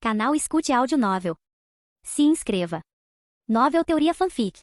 Canal Escute Áudio Novel. Se inscreva. Novel Teoria Fanfic.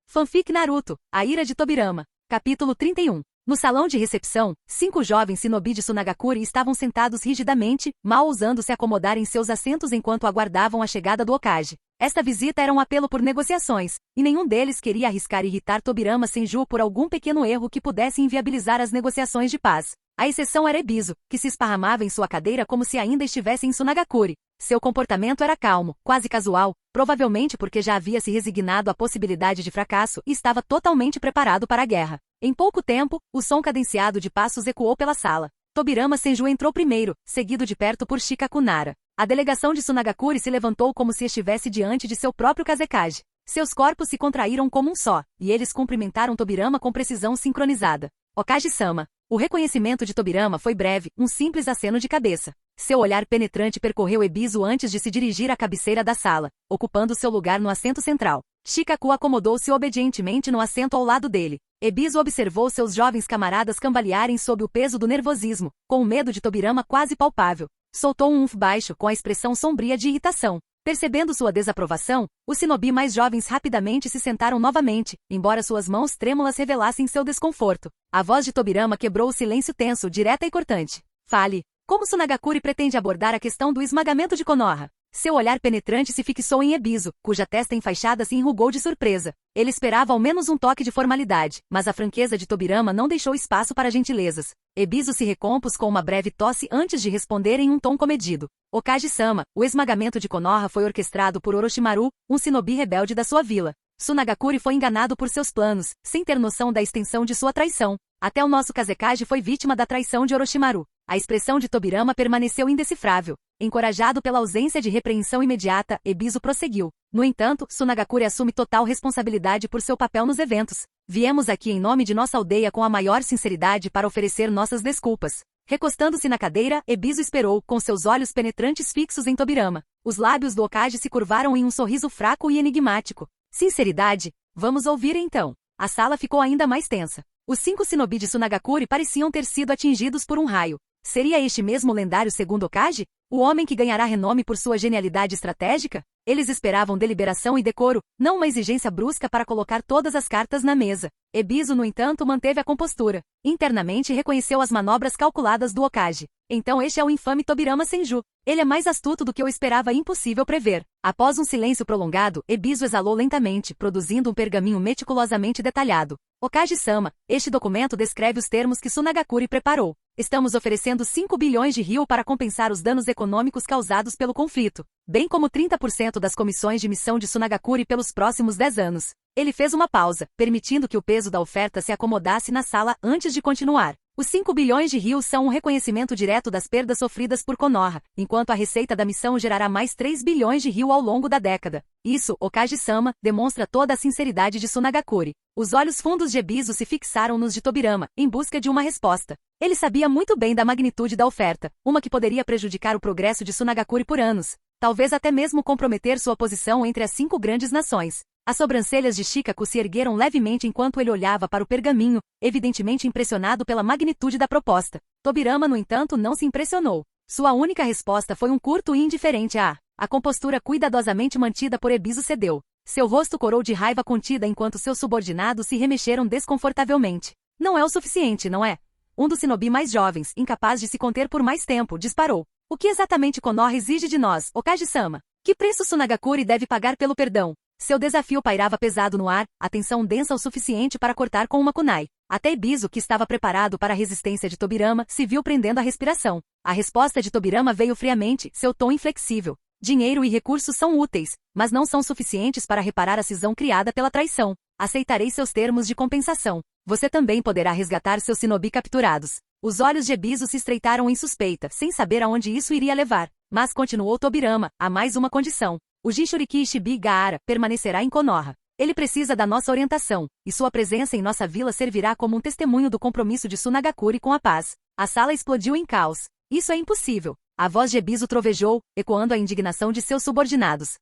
Fanfic Naruto, A Ira de Tobirama. Capítulo 31. No salão de recepção, 5 jovens shinobi de Tsunagakure estavam sentados rigidamente, mal ousando se acomodar em seus assentos enquanto aguardavam a chegada do Hokage. Esta visita era um apelo por negociações, e nenhum deles queria arriscar irritar Tobirama Senju por algum pequeno erro que pudesse inviabilizar as negociações de paz. A exceção era Ebisu, que se esparramava em sua cadeira como se ainda estivesse em Tsunagakure. Seu comportamento era calmo, quase casual, provavelmente porque já havia se resignado à possibilidade de fracasso e estava totalmente preparado para a guerra. Em pouco tempo, o som cadenciado de passos ecoou pela sala. Tobirama Senju entrou primeiro, seguido de perto por Shikaku Nara. A delegação de Tsunagakure se levantou como se estivesse diante de seu próprio Kazekage. Seus corpos se contraíram como um só, e eles cumprimentaram Tobirama com precisão sincronizada. Hokage-sama. O reconhecimento de Tobirama foi breve, um simples aceno de cabeça. Seu olhar penetrante percorreu Ebisu antes de se dirigir à cabeceira da sala, ocupando seu lugar no assento central. Shikaku acomodou-se obedientemente no assento ao lado dele. Ebisu observou seus jovens camaradas cambalearem sob o peso do nervosismo, com o medo de Tobirama quase palpável. Soltou um baixo com a expressão sombria de irritação. Percebendo sua desaprovação, os shinobi mais jovens rapidamente se sentaram novamente, embora suas mãos trêmulas revelassem seu desconforto. A voz de Tobirama quebrou o silêncio tenso, direta e cortante. Fale. Como Tsunagakure pretende abordar a questão do esmagamento de Konoha? Seu olhar penetrante se fixou em Ebisu, cuja testa enfaixada se enrugou de surpresa. Ele esperava ao menos um toque de formalidade, mas a franqueza de Tobirama não deixou espaço para gentilezas. Ebisu se recompôs com uma breve tosse antes de responder em um tom comedido. Hokage-sama, o esmagamento de Konoha foi orquestrado por Orochimaru, um shinobi rebelde da sua vila. Tsunagakure foi enganado por seus planos, sem ter noção da extensão de sua traição. Até o nosso Kazekage foi vítima da traição de Orochimaru. A expressão de Tobirama permaneceu indecifrável. Encorajado pela ausência de repreensão imediata, Ebisu prosseguiu. No entanto, Tsunagakure assume total responsabilidade por seu papel nos eventos. Viemos aqui em nome de nossa aldeia com a maior sinceridade para oferecer nossas desculpas. Recostando-se na cadeira, Ebisu esperou, com seus olhos penetrantes fixos em Tobirama. Os lábios do Hokage se curvaram em um sorriso fraco e enigmático. Sinceridade? Vamos ouvir então. A sala ficou ainda mais tensa. Os 5 shinobi de Tsunagakure pareciam ter sido atingidos por um raio. Seria este mesmo lendário segundo Hokage? O homem que ganhará renome por sua genialidade estratégica? Eles esperavam deliberação e decoro, não uma exigência brusca para colocar todas as cartas na mesa. Ebisu, no entanto, manteve a compostura. Internamente reconheceu as manobras calculadas do Hokage. Então este é o infame Tobirama Senju. Ele é mais astuto do que eu esperava impossível prever. Após um silêncio prolongado, Ebisu exalou lentamente, produzindo um pergaminho meticulosamente detalhado. Hokage-sama, este documento descreve os termos que Tsunagakure preparou. Estamos oferecendo 5 bilhões de ryu para compensar os danos econômicos causados pelo conflito, bem como 30% das comissões de missão de Tsunagakure pelos próximos 10 anos. Ele fez uma pausa, permitindo que o peso da oferta se acomodasse na sala antes de continuar. Os 5 bilhões de ryu são um reconhecimento direto das perdas sofridas por Konoha, enquanto a receita da missão gerará mais 3 bilhões de ryu ao longo da década. Isso, Hokage-sama, demonstra toda a sinceridade de Tsunagakure. Os olhos fundos de Ebisu se fixaram nos de Tobirama, em busca de uma resposta. Ele sabia muito bem da magnitude da oferta, uma que poderia prejudicar o progresso de Tsunagakure por anos, talvez até mesmo comprometer sua posição entre as 5 grandes nações. As sobrancelhas de Shikaku se ergueram levemente enquanto ele olhava para o pergaminho, evidentemente impressionado pela magnitude da proposta. Tobirama, no entanto, não se impressionou. Sua única resposta foi um curto e indiferente "ah". A compostura cuidadosamente mantida por Ebisu cedeu. Seu rosto corou de raiva contida enquanto seus subordinados se remexeram desconfortavelmente. Não é o suficiente, não é? Um dos shinobi mais jovens, incapaz de se conter por mais tempo, disparou. O que exatamente Konoha exige de nós, Hokage-sama? Que preço Tsunagakure deve pagar pelo perdão? Seu desafio pairava pesado no ar, a tensão densa o suficiente para cortar com uma kunai. Até Ebisu, que estava preparado para a resistência de Tobirama, se viu prendendo a respiração. A resposta de Tobirama veio friamente, seu tom inflexível. Dinheiro e recursos são úteis, mas não são suficientes para reparar a cisão criada pela traição. Aceitarei seus termos de compensação. Você também poderá resgatar seus shinobi capturados. Os olhos de Ebisu se estreitaram em suspeita, sem saber aonde isso iria levar. Mas continuou Tobirama, há mais uma condição. O Jinchuriki Ishibi Gaara permanecerá em Konoha. Ele precisa da nossa orientação, e sua presença em nossa vila servirá como um testemunho do compromisso de Tsunagakure com a paz. A sala explodiu em caos. Isso é impossível. A voz de Ebisu trovejou, ecoando a indignação de seus subordinados.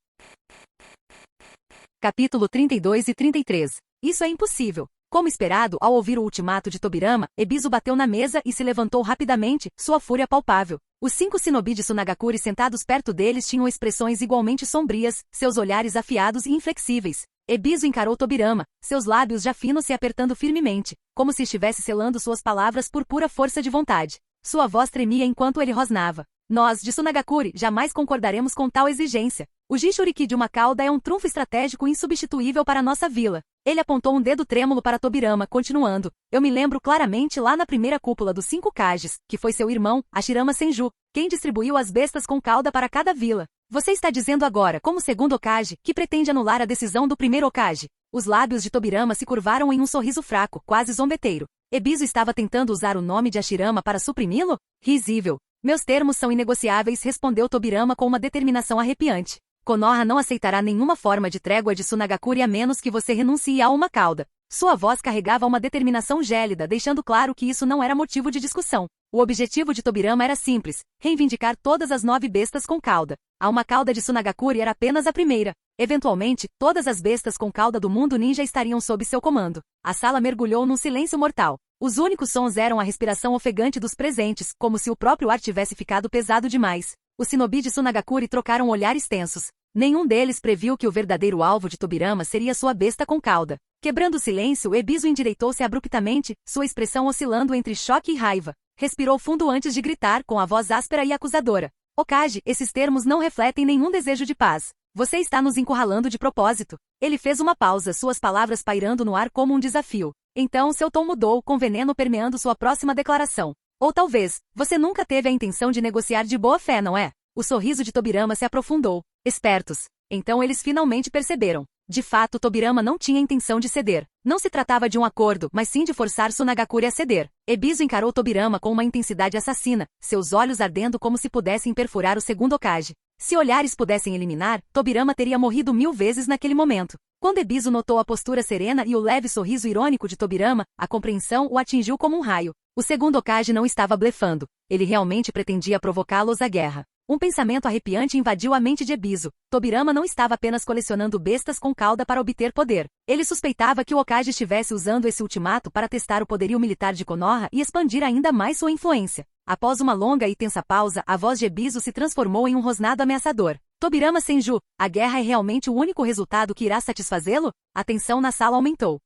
Capítulo 32 e 33. Isso é impossível. Como esperado, ao ouvir o ultimato de Tobirama, Ebisu bateu na mesa e se levantou rapidamente, sua fúria palpável. Os 5 shinobi de Tsunagakure sentados perto deles tinham expressões igualmente sombrias, seus olhares afiados e inflexíveis. Ebisu encarou Tobirama, seus lábios já finos se apertando firmemente, como se estivesse selando suas palavras por pura força de vontade. Sua voz tremia enquanto ele rosnava. Nós, de Tsunagakure, jamais concordaremos com tal exigência. O Jinchuriki de uma cauda é um trunfo estratégico insubstituível para nossa vila. Ele apontou um dedo trêmulo para Tobirama, continuando. Eu me lembro claramente lá na primeira cúpula dos 5 Kages, que foi seu irmão, Hashirama Senju, quem distribuiu as bestas com cauda para cada vila. Você está dizendo agora, como segundo Hokage, que pretende anular a decisão do primeiro Hokage. Os lábios de Tobirama se curvaram em um sorriso fraco, quase zombeteiro. Ebisu estava tentando usar o nome de Hashirama para suprimi-lo? Risível. Meus termos são inegociáveis, respondeu Tobirama com uma determinação arrepiante. Konoha não aceitará nenhuma forma de trégua de Tsunagakure a menos que você renuncie a uma cauda. Sua voz carregava uma determinação gélida, deixando claro que isso não era motivo de discussão. O objetivo de Tobirama era simples, reivindicar todas as 9 bestas com cauda. A uma cauda de Tsunagakure era apenas a primeira. Eventualmente, todas as bestas com cauda do mundo ninja estariam sob seu comando. A sala mergulhou num silêncio mortal. Os únicos sons eram a respiração ofegante dos presentes, como se o próprio ar tivesse ficado pesado demais. Os shinobi de Tsunagakure trocaram olhares tensos. Nenhum deles previu que o verdadeiro alvo de Tobirama seria sua besta com cauda. Quebrando o silêncio, Ebisu endireitou-se abruptamente, sua expressão oscilando entre choque e raiva. Respirou fundo antes de gritar com a voz áspera e acusadora. Hokage, esses termos não refletem nenhum desejo de paz. Você está nos encurralando de propósito. Ele fez uma pausa, suas palavras pairando no ar como um desafio. Então seu tom mudou, com veneno permeando sua próxima declaração. Ou talvez, você nunca teve a intenção de negociar de boa fé, não é? O sorriso de Tobirama se aprofundou. Espertos. Então eles finalmente perceberam. De fato, Tobirama não tinha intenção de ceder. Não se tratava de um acordo, mas sim de forçar Tsunagakure a ceder. Ebisu encarou Tobirama com uma intensidade assassina, seus olhos ardendo como se pudessem perfurar o segundo Hokage. Se olhares pudessem eliminar, Tobirama teria morrido 1000 vezes naquele momento. Quando Ebisu notou a postura serena e o leve sorriso irônico de Tobirama, a compreensão o atingiu como um raio. O segundo Hokage não estava blefando. Ele realmente pretendia provocá-los à guerra. Um pensamento arrepiante invadiu a mente de Ebisu. Tobirama não estava apenas colecionando bestas com cauda para obter poder. Ele suspeitava que o Hokage estivesse usando esse ultimato para testar o poderio militar de Konoha e expandir ainda mais sua influência. Após uma longa e tensa pausa, a voz de Ebisu se transformou em um rosnado ameaçador. Tobirama Senju, a guerra é realmente o único resultado que irá satisfazê-lo? A tensão na sala aumentou.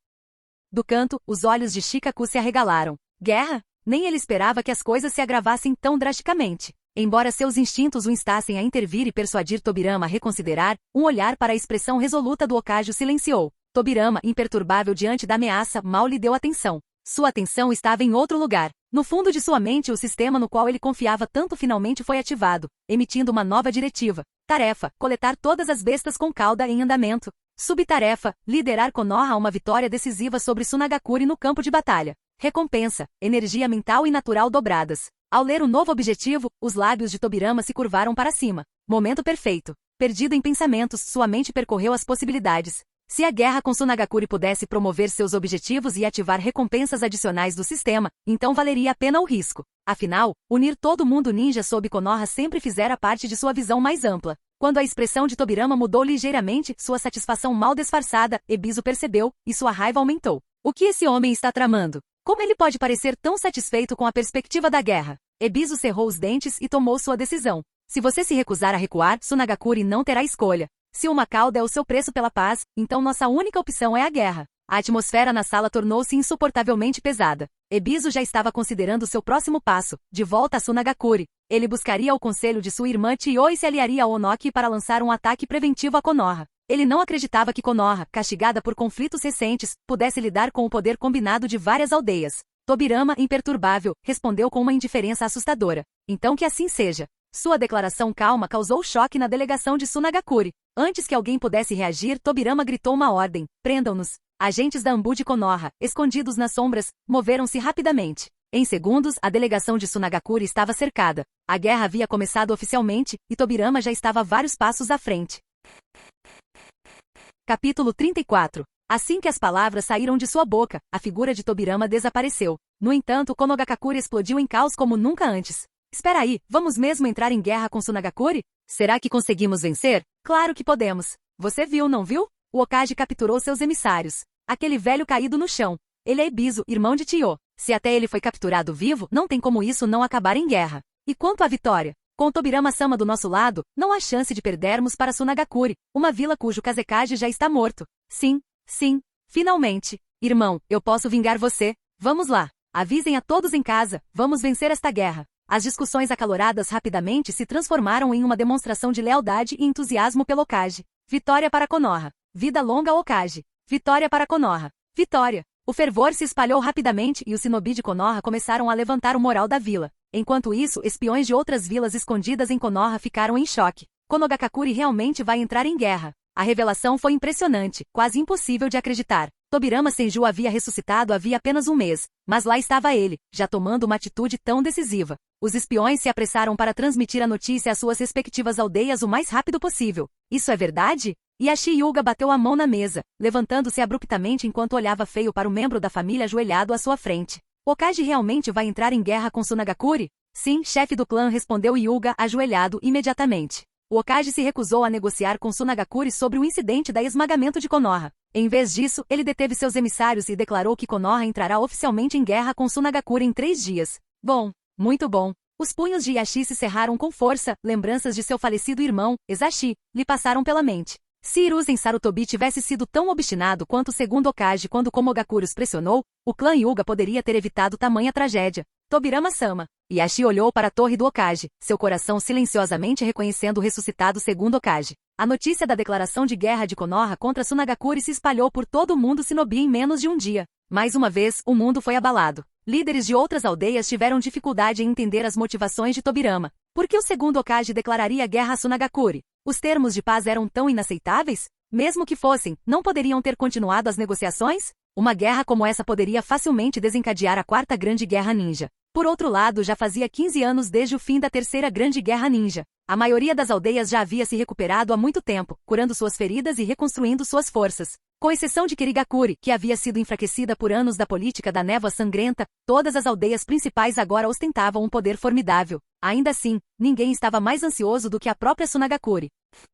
Do canto, os olhos de Shikaku se arregalaram. Guerra? Nem ele esperava que as coisas se agravassem tão drasticamente. Embora seus instintos o instassem a intervir e persuadir Tobirama a reconsiderar, um olhar para a expressão resoluta do Hokage o silenciou. Tobirama, imperturbável diante da ameaça, mal lhe deu atenção. Sua atenção estava em outro lugar. No fundo de sua mente, o sistema no qual ele confiava tanto finalmente foi ativado, emitindo uma nova diretiva. Tarefa: coletar todas as bestas com cauda em andamento. Subtarefa: liderar Konoha a uma vitória decisiva sobre Tsunagakure no campo de batalha. Recompensa: energia mental e natural dobradas. Ao ler o novo objetivo, os lábios de Tobirama se curvaram para cima. Momento perfeito. Perdido em pensamentos, sua mente percorreu as possibilidades. Se a guerra com Tsunagakure pudesse promover seus objetivos e ativar recompensas adicionais do sistema, então valeria a pena o risco. Afinal, unir todo mundo ninja sob Konoha sempre fizera parte de sua visão mais ampla. Quando a expressão de Tobirama mudou ligeiramente, sua satisfação mal disfarçada, Ebisu percebeu, e sua raiva aumentou. O que esse homem está tramando? Como ele pode parecer tão satisfeito com a perspectiva da guerra? Ebisu cerrou os dentes e tomou sua decisão. Se você se recusar a recuar, Tsunagakure não terá escolha. Se uma cauda é o seu preço pela paz, então nossa única opção é a guerra. A atmosfera na sala tornou-se insuportavelmente pesada. Ebisu já estava considerando seu próximo passo, de volta a Tsunagakure. Ele buscaria o conselho de sua irmã Chiyo e se aliaria a Onoki para lançar um ataque preventivo a Konoha. Ele não acreditava que Konoha, castigada por conflitos recentes, pudesse lidar com o poder combinado de várias aldeias. Tobirama, imperturbável, respondeu com uma indiferença assustadora. Então que assim seja. Sua declaração calma causou choque na delegação de Tsunagakure. Antes que alguém pudesse reagir, Tobirama gritou uma ordem. Prendam-nos. Agentes da Anbu de Konoha, escondidos nas sombras, moveram-se rapidamente. Em segundos, a delegação de Tsunagakure estava cercada. A guerra havia começado oficialmente, e Tobirama já estava vários passos à frente. Capítulo 34. Assim que as palavras saíram de sua boca, a figura de Tobirama desapareceu. No entanto, Konogakure explodiu em caos como nunca antes. Espera aí, vamos mesmo entrar em guerra com Tsunagakure? Será que conseguimos vencer? Claro que podemos. Você viu, não viu? O Hokage capturou seus emissários. Aquele velho caído no chão. Ele é Ebisu, irmão de Chiyo. Se até ele foi capturado vivo, não tem como isso não acabar em guerra. E quanto à vitória? Com Tobirama-sama do nosso lado, não há chance de perdermos para Sunagakure, uma vila cujo Kazekage já está morto. Sim, sim, finalmente. Irmão, eu posso vingar você. Vamos lá. Avisem a todos em casa, vamos vencer esta guerra. As discussões acaloradas rapidamente se transformaram em uma demonstração de lealdade e entusiasmo pelo Hokage. Vitória para Konoha. Vida longa ao Hokage. Vitória para Konoha. Vitória. O fervor se espalhou rapidamente e os shinobi de Konoha começaram a levantar o moral da vila. Enquanto isso, espiões de outras vilas escondidas em Konoha ficaram em choque. Konogakure realmente vai entrar em guerra. A revelação foi impressionante, quase impossível de acreditar. Tobirama Senju havia ressuscitado havia apenas um mês, mas lá estava ele, já tomando uma atitude tão decisiva. Os espiões se apressaram para transmitir a notícia às suas respectivas aldeias o mais rápido possível. Isso é verdade? Yashi Yuga bateu a mão na mesa, levantando-se abruptamente enquanto olhava feio para o membro da família ajoelhado à sua frente. Hokage realmente vai entrar em guerra com Sunagakure? Sim, chefe do clã, respondeu Yuga, ajoelhado imediatamente. O Hokage se recusou a negociar com Sunagakure sobre o incidente da esmagamento de Konoha. Em vez disso, ele deteve seus emissários e declarou que Konoha entrará oficialmente em guerra com Sunagakure em 3 dias. Bom, muito bom. Os punhos de Yashi se cerraram com força, lembranças de seu falecido irmão, Ezashi, lhe passaram pela mente. Se Hiruzen Sarutobi tivesse sido tão obstinado quanto o segundo Hokage quando Komogakure os pressionou, o clã Hyuga poderia ter evitado tamanha tragédia. Tobirama-sama. Yashi olhou para a torre do Hokage, seu coração silenciosamente reconhecendo o ressuscitado segundo Hokage. A notícia da declaração de guerra de Konoha contra Sunagakure se espalhou por todo o mundo shinobi em menos de um dia. Mais uma vez, o mundo foi abalado. Líderes de outras aldeias tiveram dificuldade em entender as motivações de Tobirama. Por que o segundo Hokage declararia guerra a Sunagakure? Os termos de paz eram tão inaceitáveis? Mesmo que fossem, não poderiam ter continuado as negociações? Uma guerra como essa poderia facilmente desencadear a Quarta Grande Guerra Ninja. Por outro lado, já fazia 15 anos desde o fim da Terceira Grande Guerra Ninja. A maioria das aldeias já havia se recuperado há muito tempo, curando suas feridas e reconstruindo suas forças. Com exceção de Kirigakure, que havia sido enfraquecida por anos da política da névoa sangrenta, todas as aldeias principais agora ostentavam um poder formidável. Ainda assim, ninguém estava mais ansioso do que a própria Sunagakure.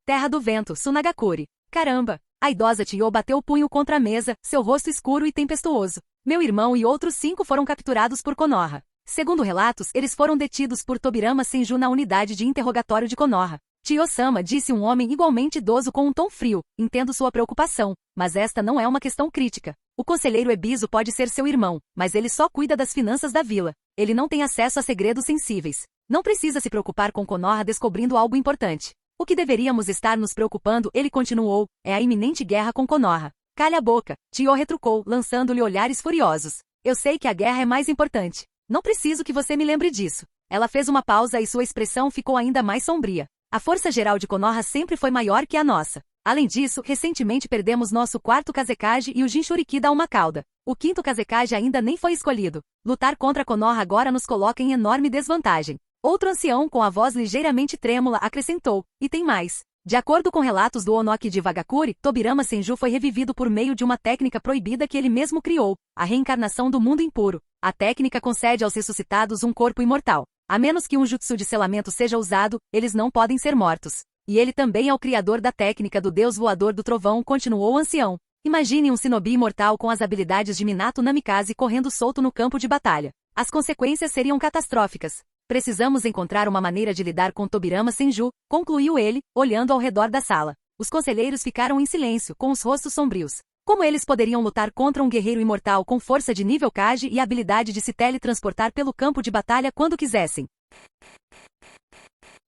Terra do Vento, Sunagakure. Caramba! A idosa Chiyo bateu o punho contra a mesa, seu rosto escuro e tempestuoso. Meu irmão e outros 5 foram capturados por Konoha. Segundo relatos, eles foram detidos por Tobirama Senju na unidade de interrogatório de Konoha. Chiyo-sama, disse um homem igualmente idoso com um tom frio. Entendo sua preocupação, mas esta não é uma questão crítica. O conselheiro Ebisu pode ser seu irmão, mas ele só cuida das finanças da vila. Ele não tem acesso a segredos sensíveis. Não precisa se preocupar com Konoha descobrindo algo importante. O que deveríamos estar nos preocupando, ele continuou, é a iminente guerra com Konoha. Calha a boca, Chiyo retrucou, lançando-lhe olhares furiosos. Eu sei que a guerra é mais importante. Não preciso que você me lembre disso. Ela fez uma pausa e sua expressão ficou ainda mais sombria. A força geral de Konoha sempre foi maior que a nossa. Além disso, recentemente perdemos nosso 4º Kazekage e o Jinchuriki dá uma cauda. O 5º Kazekage ainda nem foi escolhido. Lutar contra Konoha agora nos coloca em enorme desvantagem. Outro ancião com a voz ligeiramente trêmula acrescentou, e tem mais. De acordo com relatos do Onoki de Vagakure, Tobirama Senju foi revivido por meio de uma técnica proibida que ele mesmo criou, a reencarnação do mundo impuro. A técnica concede aos ressuscitados um corpo imortal. A menos que um jutsu de selamento seja usado, eles não podem ser mortos. E ele também é o criador da técnica do deus voador do trovão, continuou o ancião. Imagine um shinobi imortal com as habilidades de Minato Namikaze correndo solto no campo de batalha. As consequências seriam catastróficas. Precisamos encontrar uma maneira de lidar com Tobirama Senju, concluiu ele, olhando ao redor da sala. Os conselheiros ficaram em silêncio, com os rostos sombrios. Como eles poderiam lutar contra um guerreiro imortal com força de nível Kage e habilidade de se teletransportar pelo campo de batalha quando quisessem?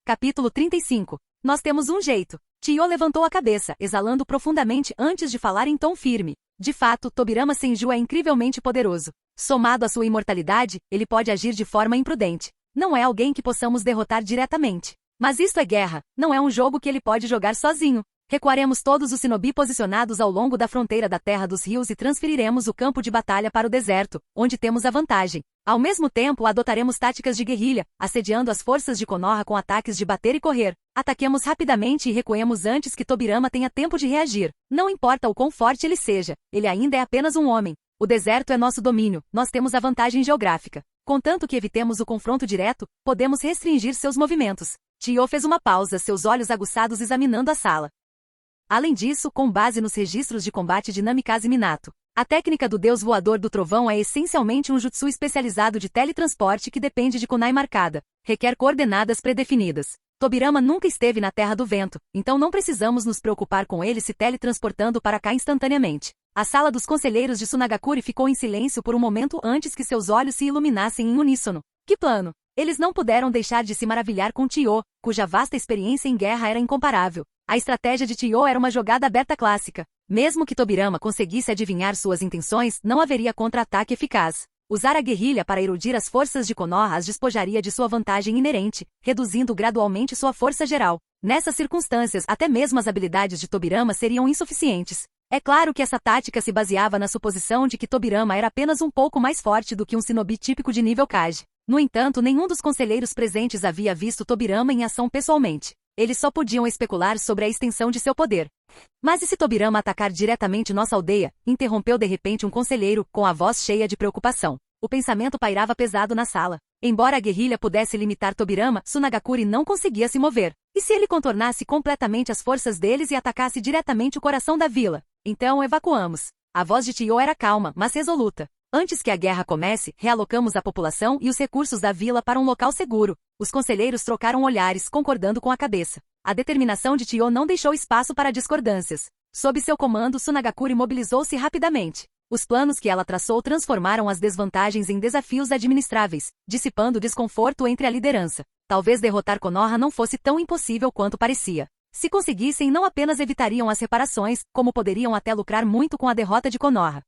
Capítulo 35. Nós temos um jeito. Chiyo levantou a cabeça, exalando profundamente antes de falar em tom firme. De fato, Tobirama Senju é incrivelmente poderoso. Somado à sua imortalidade, ele pode agir de forma imprudente. Não é alguém que possamos derrotar diretamente. Mas isto é guerra, não é um jogo que ele pode jogar sozinho. Recuaremos todos os shinobi posicionados ao longo da fronteira da Terra dos Rios e transferiremos o campo de batalha para o deserto, onde temos a vantagem. Ao mesmo tempo, adotaremos táticas de guerrilha, assediando as forças de Konoha com ataques de bater e correr. Ataquemos rapidamente e recuemos antes que Tobirama tenha tempo de reagir. Não importa o quão forte ele seja, ele ainda é apenas um homem. O deserto é nosso domínio, nós temos a vantagem geográfica. Contanto que evitemos o confronto direto, podemos restringir seus movimentos. Chiyo fez uma pausa, seus olhos aguçados examinando a sala. Além disso, com base nos registros de combate de Namikaze Minato, A técnica do deus voador do trovão é essencialmente um jutsu especializado de teletransporte que depende de kunai marcada, requer coordenadas predefinidas. Tobirama nunca esteve na Terra do Vento, então não precisamos nos preocupar com ele se teletransportando para cá instantaneamente. A sala dos conselheiros de Sunagakure ficou em silêncio por um momento antes que seus olhos se iluminassem em uníssono. Que plano! Eles não puderam deixar de se maravilhar com Tio, cuja vasta experiência em guerra era incomparável. A estratégia de Tio era uma jogada aberta clássica. Mesmo que Tobirama conseguisse adivinhar suas intenções, não haveria contra-ataque eficaz. Usar a guerrilha para eludir as forças de Konoha as despojaria de sua vantagem inerente, reduzindo gradualmente sua força geral. Nessas circunstâncias, até mesmo as habilidades de Tobirama seriam insuficientes. É claro que essa tática se baseava na suposição de que Tobirama era apenas um pouco mais forte do que um shinobi típico de nível Kage. No entanto, nenhum dos conselheiros presentes havia visto Tobirama em ação pessoalmente. Eles só podiam especular sobre a extensão de seu poder. Mas e se Tobirama atacar diretamente nossa aldeia? Interrompeu de repente um conselheiro, com a voz cheia de preocupação. O pensamento pairava pesado na sala. Embora a guerrilha pudesse limitar Tobirama, Sunagakure não conseguia se mover. E se ele contornasse completamente as forças deles e atacasse diretamente o coração da vila? Então evacuamos. A voz de Tio era calma, mas resoluta. Antes que a guerra comece, realocamos a população e os recursos da vila para um local seguro. Os conselheiros trocaram olhares, concordando com a cabeça. A determinação de Tio não deixou espaço para discordâncias. Sob seu comando, Sunagakure mobilizou-se rapidamente. Os planos que ela traçou transformaram as desvantagens em desafios administráveis, dissipando o desconforto entre a liderança. Talvez derrotar Konoha não fosse tão impossível quanto parecia. Se conseguissem, não apenas evitariam as reparações, como poderiam até lucrar muito com a derrota de Konoha.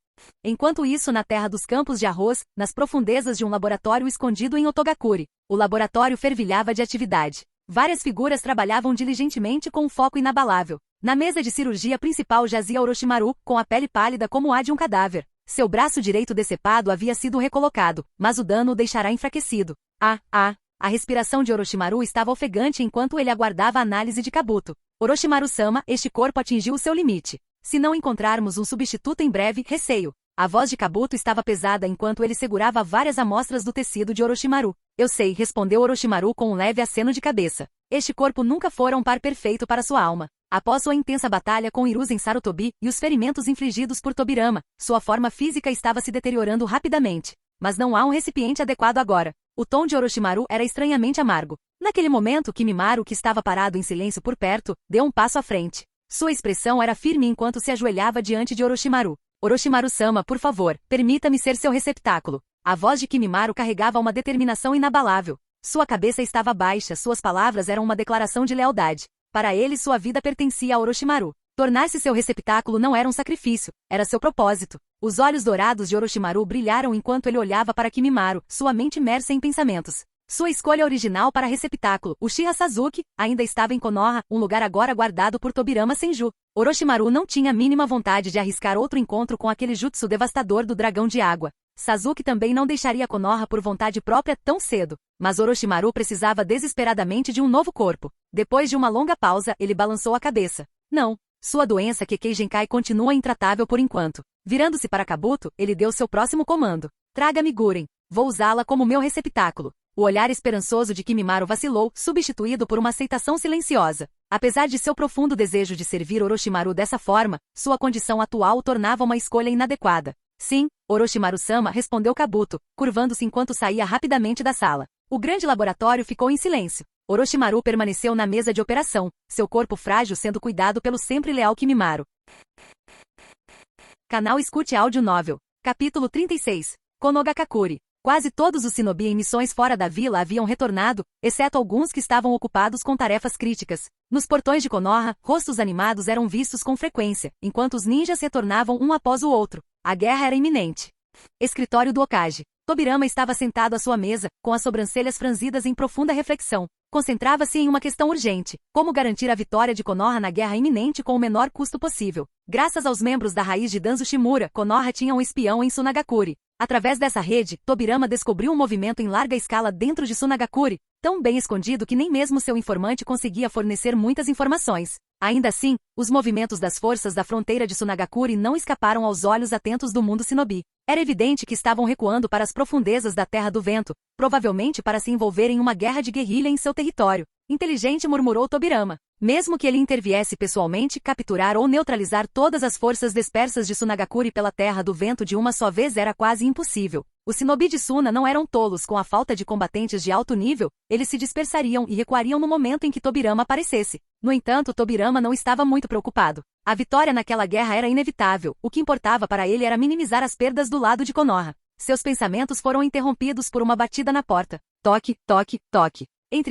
Enquanto isso, na terra dos campos de arroz, nas profundezas de um laboratório escondido em Otogakure, o laboratório fervilhava de atividade. Várias figuras trabalhavam diligentemente com um foco inabalável. Na mesa de cirurgia principal jazia Orochimaru, com a pele pálida como a de um cadáver. Seu braço direito decepado havia sido recolocado, mas o dano o deixará enfraquecido. A respiração de Orochimaru estava ofegante enquanto ele aguardava a análise de Kabuto. Orochimaru-sama, este corpo atingiu o seu limite. Se não encontrarmos um substituto em breve, receio. A voz de Kabuto estava pesada enquanto ele segurava várias amostras do tecido de Orochimaru. Eu sei, respondeu Orochimaru com um leve aceno de cabeça. Este corpo nunca fora um par perfeito para sua alma. Após sua intensa batalha com Hiruzen Sarutobi e os ferimentos infligidos por Tobirama, sua forma física estava se deteriorando rapidamente. Mas não há um recipiente adequado agora. O tom de Orochimaru era estranhamente amargo. Naquele momento, Kimimaro, que estava parado em silêncio por perto, deu um passo à frente. Sua expressão era firme enquanto se ajoelhava diante de Orochimaru. Orochimaru-sama, por favor, permita-me ser seu receptáculo. A voz de Kimimaro carregava uma determinação inabalável. Sua cabeça estava baixa, suas palavras eram uma declaração de lealdade. Para ele, sua vida pertencia a Orochimaru. Tornar-se seu receptáculo não era um sacrifício, era seu propósito. Os olhos dourados de Orochimaru brilharam enquanto ele olhava para Kimimaro, sua mente imersa em pensamentos. Sua escolha original para receptáculo, Uchiha Sasuke, ainda estava em Konoha, um lugar agora guardado por Tobirama Senju. Orochimaru não tinha a mínima vontade de arriscar outro encontro com aquele jutsu devastador do dragão de água. Sasuke também não deixaria Konoha por vontade própria tão cedo. Mas Orochimaru precisava desesperadamente de um novo corpo. Depois de uma longa pausa, ele balançou a cabeça. Não. Sua doença Kekkei Genkai continua intratável por enquanto. Virando-se para Kabuto, ele deu seu próximo comando. Traga-me Guren. Vou usá-la como meu receptáculo. O olhar esperançoso de Kimimaro vacilou, substituído por uma aceitação silenciosa. Apesar de seu profundo desejo de servir Orochimaru dessa forma, sua condição atual o tornava uma escolha inadequada. Sim, Orochimaru-sama, respondeu Kabuto, curvando-se enquanto saía rapidamente da sala. O grande laboratório ficou em silêncio. Orochimaru permaneceu na mesa de operação, seu corpo frágil sendo cuidado pelo sempre leal Kimimaro. Canal Escute Áudio Novel. Capítulo 36. Konogakakure. Quase todos os shinobi em missões fora da vila haviam retornado, exceto alguns que estavam ocupados com tarefas críticas. Nos portões de Konoha, rostos animados eram vistos com frequência, enquanto os ninjas retornavam um após o outro. A guerra era iminente. Escritório do Hokage. Tobirama estava sentado à sua mesa, com as sobrancelhas franzidas em profunda reflexão. Concentrava-se em uma questão urgente: como garantir a vitória de Konoha na guerra iminente com o menor custo possível. Graças aos membros da raiz de Danzo Shimura, Konoha tinha um espião em Sunagakure. Através dessa rede, Tobirama descobriu um movimento em larga escala dentro de Sunagakure, tão bem escondido que nem mesmo seu informante conseguia fornecer muitas informações. Ainda assim, os movimentos das forças da fronteira de Sunagakure não escaparam aos olhos atentos do mundo shinobi. Era evidente que estavam recuando para as profundezas da Terra do Vento, provavelmente para se envolver em uma guerra de guerrilha em seu território. Inteligente, murmurou Tobirama. Mesmo que ele interviesse pessoalmente, capturar ou neutralizar todas as forças dispersas de Sunagakure pela Terra do Vento de uma só vez era quase impossível. Os shinobi de Suna não eram tolos com a falta de combatentes de alto nível, eles se dispersariam e recuariam no momento em que Tobirama aparecesse. No entanto, Tobirama não estava muito preocupado. A vitória naquela guerra era inevitável, o que importava para ele era minimizar as perdas do lado de Konoha. Seus pensamentos foram interrompidos por uma batida na porta. Toque, toque, toque.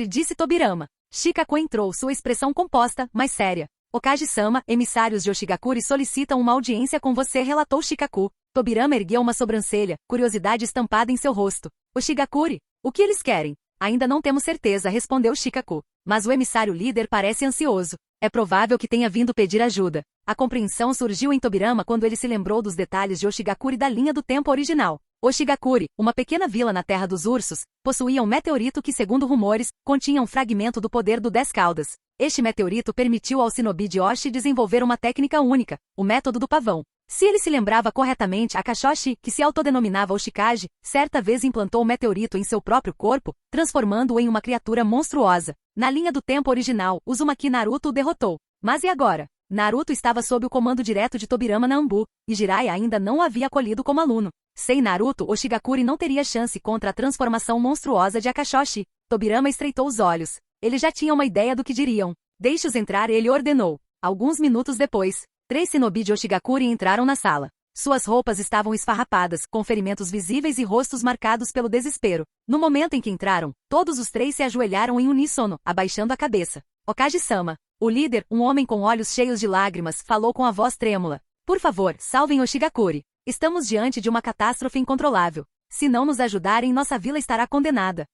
Disse Tobirama. Shikaku entrou, sua expressão composta, mas séria. Okage-sama, emissários de Oshigakure solicitam uma audiência com você, relatou Shikaku. Tobirama ergueu uma sobrancelha, curiosidade estampada em seu rosto. Oshigakure? O que eles querem? Ainda não temos certeza, respondeu Shikaku. Mas o emissário líder parece ansioso. É provável que tenha vindo pedir ajuda. A compreensão surgiu em Tobirama quando ele se lembrou dos detalhes de Oshigakure da linha do tempo original. Oshigakure, uma pequena vila na Terra dos Ursos, possuía um meteorito que, segundo rumores, continha um fragmento do poder do 10 Caudas. Este meteorito permitiu ao shinobi de Oshi desenvolver uma técnica única, o método do pavão. Se ele se lembrava corretamente, Akashoshi, que se autodenominava Oshikage, certa vez implantou o meteorito em seu próprio corpo, transformando-o em uma criatura monstruosa. Na linha do tempo original, Uzumaki Naruto o derrotou. Mas e agora? Naruto estava sob o comando direto de Tobirama na Anbu, e Jiraiya ainda não o havia acolhido como aluno. Sem Naruto, Oshigakure não teria chance contra a transformação monstruosa de Akashoshi. Tobirama estreitou os olhos. Ele já tinha uma ideia do que diriam. Deixe-os entrar, ele ordenou. Alguns minutos depois, 3 shinobi de Oshigakure entraram na sala. Suas roupas estavam esfarrapadas, com ferimentos visíveis e rostos marcados pelo desespero. No momento em que entraram, todos os 3 se ajoelharam em uníssono, abaixando a cabeça. Okage-sama, o líder, um homem com olhos cheios de lágrimas, falou com a voz trêmula. Por favor, salvem Oshigakure. Estamos diante de uma catástrofe incontrolável. Se não nos ajudarem, nossa vila estará condenada.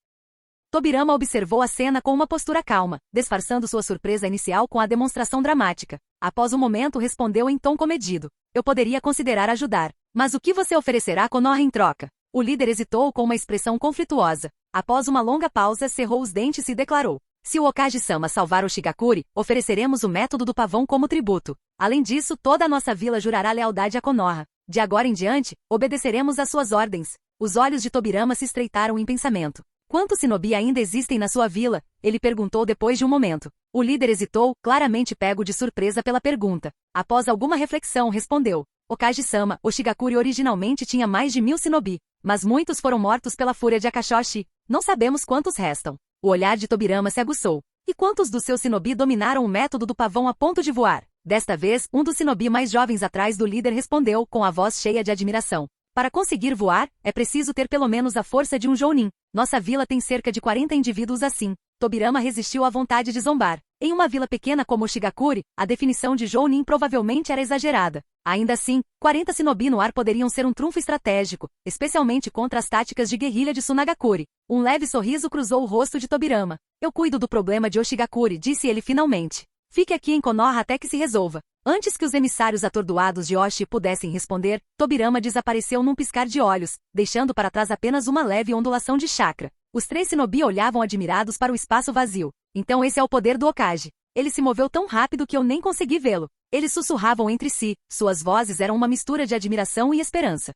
Tobirama observou a cena com uma postura calma, disfarçando sua surpresa inicial com a demonstração dramática. Após um momento, respondeu em tom comedido. Eu poderia considerar ajudar. Mas o que você oferecerá a Konoha em troca? O líder hesitou com uma expressão conflituosa. Após uma longa pausa, cerrou os dentes e declarou. Se o Okage-sama salvar Oshigakure, ofereceremos o método do pavão como tributo. Além disso, toda a nossa vila jurará lealdade a Konoha. De agora em diante, obedeceremos às suas ordens. Os olhos de Tobirama se estreitaram em pensamento. Quantos shinobi ainda existem na sua vila? Ele perguntou depois de um momento. O líder hesitou, claramente pego de surpresa pela pergunta. Após alguma reflexão, respondeu. Okage-sama, Oshigakure originalmente tinha mais de 1000 shinobi, mas muitos foram mortos pela fúria de Akashoshi. Não sabemos quantos restam. O olhar de Tobirama se aguçou. E quantos dos seus shinobi dominaram o método do pavão a ponto de voar? Desta vez, um dos shinobi mais jovens atrás do líder respondeu, com a voz cheia de admiração. Para conseguir voar, é preciso ter pelo menos a força de um jounin. Nossa vila tem cerca de 40 indivíduos assim. Tobirama resistiu à vontade de zombar. Em uma vila pequena como Oshigakure, a definição de jounin provavelmente era exagerada. Ainda assim, 40 shinobi no ar poderiam ser um trunfo estratégico, especialmente contra as táticas de guerrilha de Sunagakure. Um leve sorriso cruzou o rosto de Tobirama. Eu cuido do problema de Oshigakure, disse ele finalmente. Fique aqui em Konoha até que se resolva. Antes que os emissários atordoados de Oshi pudessem responder, Tobirama desapareceu num piscar de olhos, deixando para trás apenas uma leve ondulação de chakra. Os 3 shinobi olhavam admirados para o espaço vazio. Então esse é o poder do Okage. Ele se moveu tão rápido que eu nem consegui vê-lo. Eles sussurravam entre si, suas vozes eram uma mistura de admiração e esperança.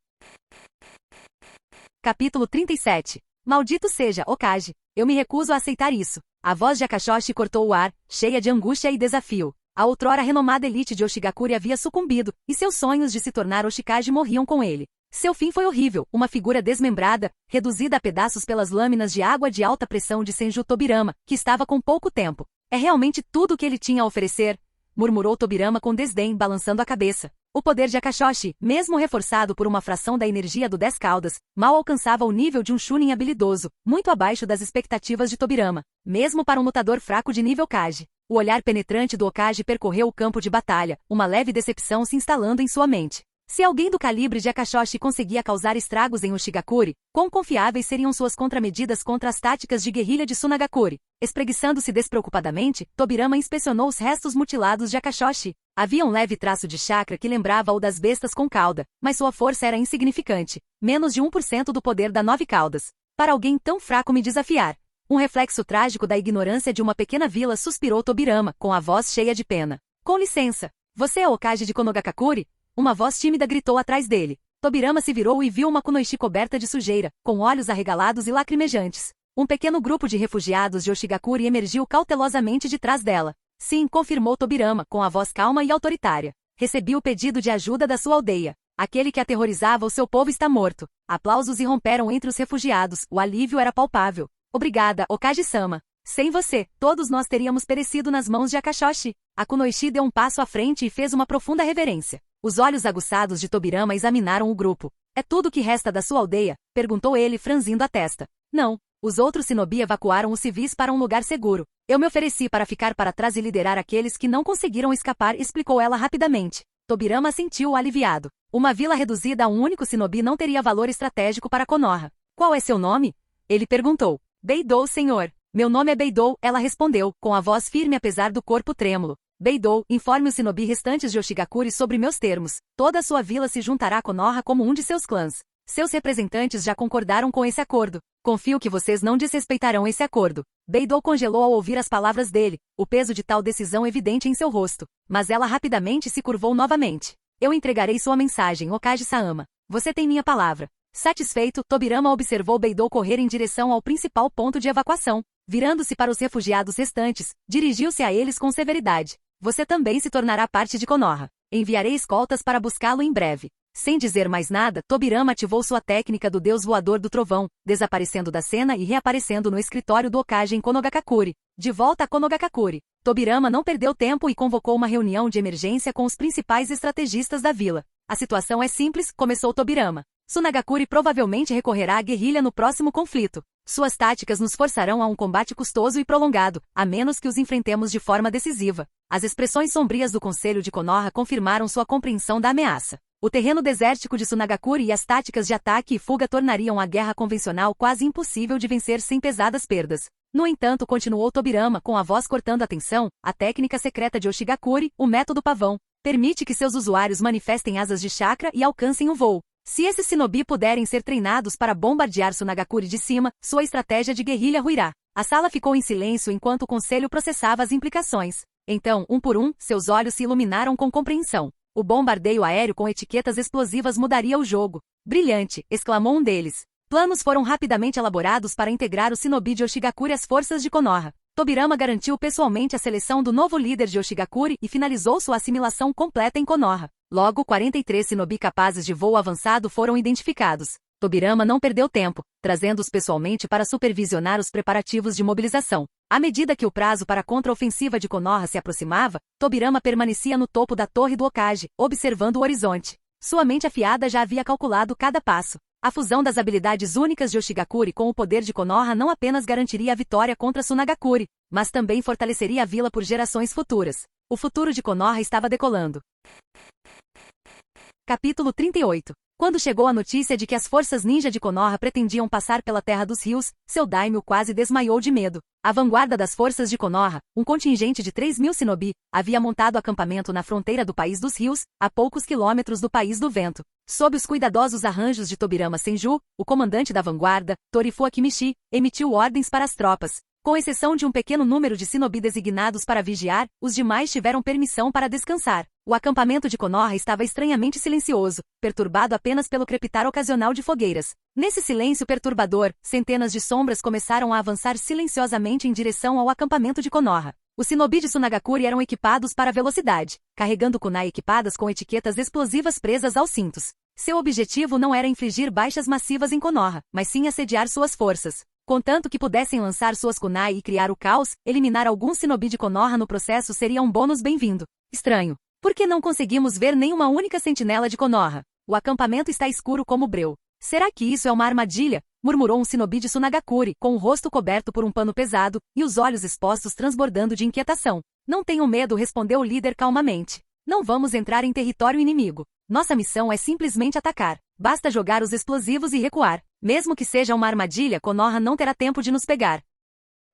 Capítulo 37. Maldito seja, Okage. Eu me recuso a aceitar isso. A voz de Akashoshi cortou o ar, cheia de angústia e desafio. A outrora renomada elite de Oshigakure havia sucumbido, e seus sonhos de se tornar Oshikage morriam com ele. Seu fim foi horrível, uma figura desmembrada, reduzida a pedaços pelas lâminas de água de alta pressão de Senju Tobirama, que estava com pouco tempo. É realmente tudo o que ele tinha a oferecer? Murmurou Tobirama com desdém, balançando a cabeça. O poder de Akashoshi, mesmo reforçado por uma fração da energia do 10 Caudas, mal alcançava o nível de um Chunin habilidoso, muito abaixo das expectativas de Tobirama, mesmo para um lutador fraco de nível Kage. O olhar penetrante do Okage percorreu o campo de batalha, uma leve decepção se instalando em sua mente. Se alguém do calibre de Akashoshi conseguia causar estragos em Oshigakure, quão confiáveis seriam suas contramedidas contra as táticas de guerrilha de Sunagakure? Espreguiçando-se despreocupadamente, Tobirama inspecionou os restos mutilados de Akashoshi. Havia um leve traço de chakra que lembrava o das bestas com cauda, mas sua força era insignificante, menos de 1% do poder da 9 caudas. Para alguém tão fraco me desafiar. Um reflexo trágico da ignorância de uma pequena vila, suspirou Tobirama, com a voz cheia de pena. Com licença. Você é o Okage de Konogakakure? Uma voz tímida gritou atrás dele. Tobirama se virou e viu uma kunoichi coberta de sujeira, com olhos arregalados e lacrimejantes. Um pequeno grupo de refugiados de Oshigakure emergiu cautelosamente de trás dela. Sim, confirmou Tobirama, com a voz calma e autoritária. Recebi o pedido de ajuda da sua aldeia. Aquele que aterrorizava o seu povo está morto. Aplausos irromperam entre os refugiados, o alívio era palpável. Obrigada, Okage-sama. Sem você, todos nós teríamos perecido nas mãos de Akashoshi. A Kunoichi deu um passo à frente e fez uma profunda reverência. Os olhos aguçados de Tobirama examinaram o grupo. É tudo que resta da sua aldeia? Perguntou ele, franzindo a testa. Não. Os outros shinobi evacuaram os civis para um lugar seguro. Eu me ofereci para ficar para trás e liderar aqueles que não conseguiram escapar, explicou ela rapidamente. Tobirama sentiu aliviado. Uma vila reduzida a um único shinobi não teria valor estratégico para Konoha. Qual é seu nome? Ele perguntou. Beidou, senhor. Meu nome é Beidou, ela respondeu, com a voz firme apesar do corpo trêmulo. Beidou, informe os shinobi restantes de Oshigakure sobre meus termos. Toda a sua vila se juntará a Konoha como um de seus clãs. Seus representantes já concordaram com esse acordo. Confio que vocês não desrespeitarão esse acordo. Beidou congelou ao ouvir as palavras dele, o peso de tal decisão evidente em seu rosto. Mas ela rapidamente se curvou novamente. Eu entregarei sua mensagem, Okage-sama. Você tem minha palavra. Satisfeito, Tobirama observou Beidou correr em direção ao principal ponto de evacuação. Virando-se para os refugiados restantes, dirigiu-se a eles com severidade. Você também se tornará parte de Konoha. Enviarei escoltas para buscá-lo em breve. Sem dizer mais nada, Tobirama ativou sua técnica do deus voador do trovão, desaparecendo da cena e reaparecendo no escritório do Okage em Konogakure. De volta a Konogakure, Tobirama não perdeu tempo e convocou uma reunião de emergência com os principais estrategistas da vila. A situação é simples, começou Tobirama. Sunagakure provavelmente recorrerá à guerrilha no próximo conflito. Suas táticas nos forçarão a um combate custoso e prolongado, a menos que os enfrentemos de forma decisiva. As expressões sombrias do Conselho de Konoha confirmaram sua compreensão da ameaça. O terreno desértico de Sunagakure e as táticas de ataque e fuga tornariam a guerra convencional quase impossível de vencer sem pesadas perdas. No entanto, continuou Tobirama com a voz cortando a tensão, a técnica secreta de Oshigakure, o método pavão, permite que seus usuários manifestem asas de chakra e alcancem o voo. Se esses shinobi puderem ser treinados para bombardear Sunagakure de cima, sua estratégia de guerrilha ruirá. A sala ficou em silêncio enquanto o conselho processava as implicações. Então, um por um, seus olhos se iluminaram com compreensão. O bombardeio aéreo com etiquetas explosivas mudaria o jogo. Brilhante, exclamou um deles. Planos foram rapidamente elaborados para integrar o shinobi de Oshigakure às forças de Konoha. Tobirama garantiu pessoalmente a seleção do novo líder de Oshigakure e finalizou sua assimilação completa em Konoha. Logo, 43 shinobi capazes de voo avançado foram identificados. Tobirama não perdeu tempo, trazendo-os pessoalmente para supervisionar os preparativos de mobilização. À medida que o prazo para a contraofensiva de Konoha se aproximava, Tobirama permanecia no topo da torre do Okage, observando o horizonte. Sua mente afiada já havia calculado cada passo. A fusão das habilidades únicas de Oshigakure com o poder de Konoha não apenas garantiria a vitória contra Sunagakure, mas também fortaleceria a vila por gerações futuras. O futuro de Konoha estava decolando. Capítulo 38. Quando chegou a notícia de que as forças ninja de Konoha pretendiam passar pela Terra dos Rios, seu daimyo quase desmaiou de medo. A vanguarda das forças de Konoha, um contingente de 3.000 shinobi, havia montado acampamento na fronteira do País dos Rios, a poucos quilômetros do País do Vento. Sob os cuidadosos arranjos de Tobirama Senju, o comandante da vanguarda, Torifuwa Kimichi, emitiu ordens para as tropas. Com exceção de um pequeno número de shinobi designados para vigiar, os demais tiveram permissão para descansar. O acampamento de Konoha estava estranhamente silencioso, perturbado apenas pelo crepitar ocasional de fogueiras. Nesse silêncio perturbador, centenas de sombras começaram a avançar silenciosamente em direção ao acampamento de Konoha. Os shinobi de Sunagakure eram equipados para velocidade, carregando kunai equipadas com etiquetas explosivas presas aos cintos. Seu objetivo não era infligir baixas massivas em Konoha, mas sim assediar suas forças. Contanto que pudessem lançar suas kunai e criar o caos, eliminar alguns shinobi de Konoha no processo seria um bônus bem-vindo. Estranho. Por que não conseguimos ver nenhuma única sentinela de Konoha? O acampamento está escuro como breu. Será que isso é uma armadilha? Murmurou um shinobi de Sunagakure, com o rosto coberto por um pano pesado, e os olhos expostos transbordando de inquietação. Não tenho medo, respondeu o líder calmamente. Não vamos entrar em território inimigo. Nossa missão é simplesmente atacar. Basta jogar os explosivos e recuar. Mesmo que seja uma armadilha, Konoha não terá tempo de nos pegar.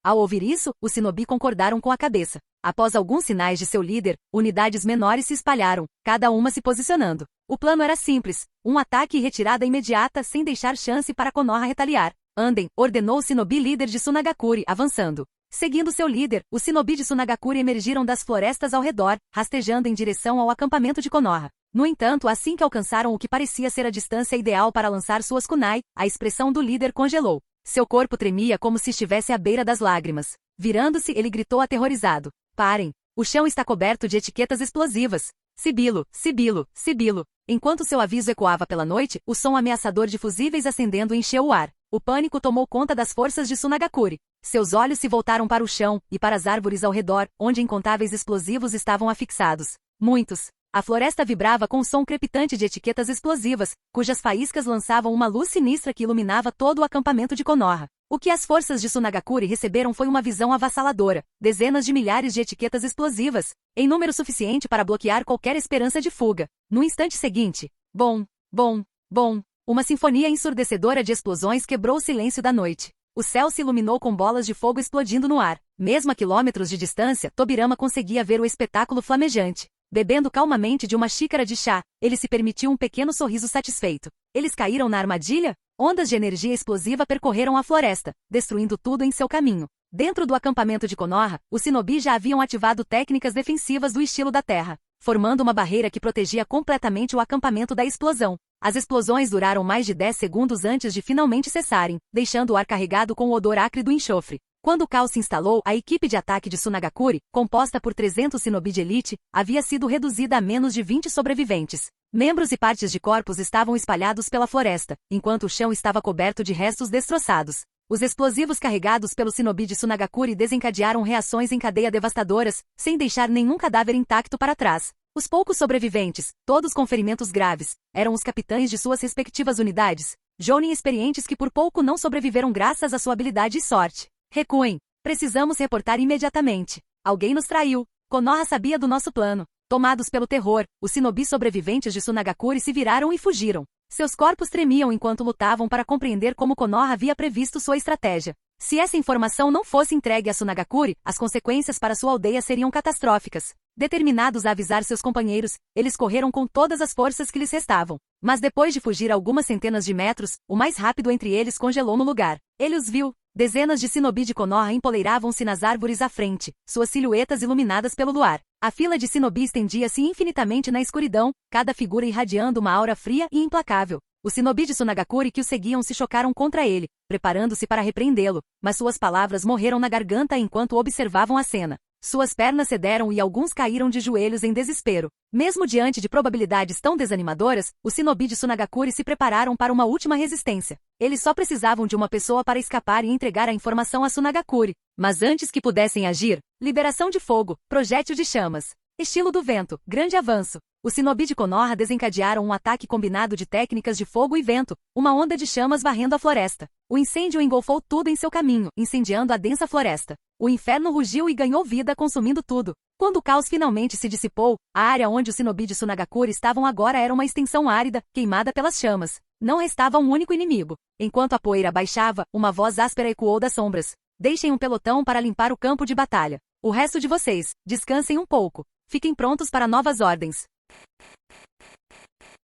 Ao ouvir isso, os shinobi concordaram com a cabeça. Após alguns sinais de seu líder, unidades menores se espalharam, cada uma se posicionando. O plano era simples, um ataque e retirada imediata sem deixar chance para Konoha retaliar. Andem, ordenou o shinobi líder de Sunagakure, avançando. Seguindo seu líder, os shinobi de Sunagakure emergiram das florestas ao redor, rastejando em direção ao acampamento de Konoha. No entanto, assim que alcançaram o que parecia ser a distância ideal para lançar suas kunai, a expressão do líder congelou. Seu corpo tremia como se estivesse à beira das lágrimas. Virando-se, ele gritou aterrorizado. Parem! O chão está coberto de etiquetas explosivas. Sibilo, Sibilo, Sibilo. Enquanto seu aviso ecoava pela noite, o som ameaçador de fusíveis acendendo encheu o ar. O pânico tomou conta das forças de Tsunagakure. Seus olhos se voltaram para o chão e para as árvores ao redor, onde incontáveis explosivos estavam afixados. Muitos. A floresta vibrava com o som crepitante de etiquetas explosivas, cujas faíscas lançavam uma luz sinistra que iluminava todo o acampamento de Konoha. O que as forças de Tsunagakure receberam foi uma visão avassaladora, dezenas de milhares de etiquetas explosivas, em número suficiente para bloquear qualquer esperança de fuga. No instante seguinte, bom, bom, bom, uma sinfonia ensurdecedora de explosões quebrou o silêncio da noite. O céu se iluminou com bolas de fogo explodindo no ar. Mesmo a quilômetros de distância, Tobirama conseguia ver o espetáculo flamejante. Bebendo calmamente de uma xícara de chá, ele se permitiu um pequeno sorriso satisfeito. Eles caíram na armadilha? Ondas de energia explosiva percorreram a floresta, destruindo tudo em seu caminho. Dentro do acampamento de Konoha, os shinobi já haviam ativado técnicas defensivas do estilo da terra, formando uma barreira que protegia completamente o acampamento da explosão. As explosões duraram mais de 10 segundos antes de finalmente cessarem, deixando o ar carregado com o odor acre do enxofre. Quando o caos se instalou, a equipe de ataque de Tsunagakure, composta por 300 shinobi de elite, havia sido reduzida a menos de 20 sobreviventes. Membros e partes de corpos estavam espalhados pela floresta, enquanto o chão estava coberto de restos destroçados. Os explosivos carregados pelo shinobi de Tsunagakure desencadearam reações em cadeia devastadoras, sem deixar nenhum cadáver intacto para trás. Os poucos sobreviventes, todos com ferimentos graves, eram os capitães de suas respectivas unidades, jounin experientes que por pouco não sobreviveram graças à sua habilidade e sorte. Recuem. Precisamos reportar imediatamente. Alguém nos traiu. Konoha sabia do nosso plano. Tomados pelo terror, os shinobi sobreviventes de Tsunagakure se viraram e fugiram. Seus corpos tremiam enquanto lutavam para compreender como Konoha havia previsto sua estratégia. Se essa informação não fosse entregue a Tsunagakure, as consequências para sua aldeia seriam catastróficas. Determinados a avisar seus companheiros, eles correram com todas as forças que lhes restavam. Mas depois de fugir algumas centenas de metros, o mais rápido entre eles congelou no lugar. Ele os viu. Dezenas de shinobi de Konoha empoleiravam-se nas árvores à frente, suas silhuetas iluminadas pelo luar. A fila de shinobi estendia-se infinitamente na escuridão, cada figura irradiando uma aura fria e implacável. Os shinobi de Tsunagakure que o seguiam se chocaram contra ele, preparando-se para repreendê-lo, mas suas palavras morreram na garganta enquanto observavam a cena. Suas pernas cederam e alguns caíram de joelhos em desespero. Mesmo diante de probabilidades tão desanimadoras, os shinobi de Tsunagakure se prepararam para uma última resistência. Eles só precisavam de uma pessoa para escapar e entregar a informação a Tsunagakure. Mas antes que pudessem agir, liberação de fogo, projétil de chamas. Estilo do vento, grande avanço. Os shinobi de Konoha desencadearam um ataque combinado de técnicas de fogo e vento, uma onda de chamas varrendo a floresta. O incêndio engolfou tudo em seu caminho, incendiando a densa floresta. O inferno rugiu e ganhou vida consumindo tudo. Quando o caos finalmente se dissipou, a área onde os shinobi de Tsunagakure estavam agora era uma extensão árida, queimada pelas chamas. Não restava um único inimigo. Enquanto a poeira baixava, uma voz áspera ecoou das sombras. Deixem um pelotão para limpar o campo de batalha. O resto de vocês, descansem um pouco. Fiquem prontos para novas ordens.